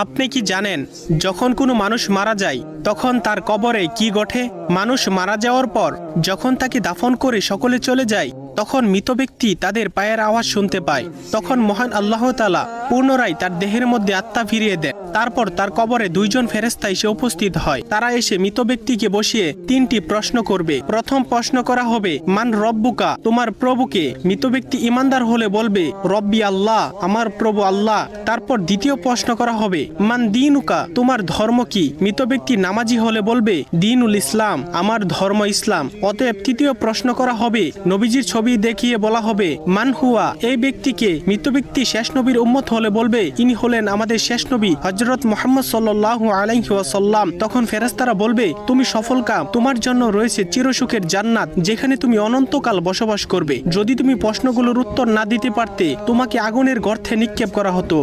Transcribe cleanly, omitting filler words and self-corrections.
আপনি কি জানেন যখন কোনো মানুষ মারা যায় তখন তার কবরে কি ঘটে? মানুষ মারা যাওয়ার পর যখন তাকে দাফন করে সকলে চলে যায় তখন মৃত ব্যক্তি তাদের পায়ের আওয়াজ শুনতে পায়। তখন মহান আল্লাহ তাআলা পুনরায় তার দেহের মধ্যে আত্মা ফিরিয়ে দেন। তারপর তার কবরে দুইজন ফেরেশতা এসে উপস্থিত হয়। তারা এসে মৃত ব্যক্তিকে বসিয়ে তিনটি প্রশ্ন করবে। প্রথম প্রশ্ন করা হবে, মান রব্বুকা, তোমার প্রভুকে? মৃত ব্যক্তি ইমানদার হলে বলবে, রব্বি আল্লাহ, আমার প্রভু আল্লাহ। তারপর দ্বিতীয় প্রশ্ন করা হবে, মান দিনুকা, তোমার ধর্ম কি? মৃত ব্যক্তি নামাজি হলে বলবে, দিনুল ইসলাম, আমার ধর্ম ইসলাম। অতএব তৃতীয় প্রশ্ন করা হবে, নবীজির ছবি দেখিয়ে বলা হবে, মান হুয়া, এই ব্যক্তিকে? মৃত ব্যক্তি শেষ নবীর উম্মত হলে বলবে, ইনি হলেন আমাদের শেষ নবী হযরত মুহাম্মদ সাল্লাল্লাহু আলাইহি ওয়াসাল্লাম। তখন ফেরেশতারা বলবে, তুমি সফলকাম, তোমার জন্য রয়েছে চিরসুখের জান্নাত, যেখানে তুমি অনন্তকাল বসবাস করবে। যদি তুমি প্রশ্নগুলোর উত্তর না দিতে পারতে তোমাকে আগুনের গর্তে নিক্ষেপ করা হতো।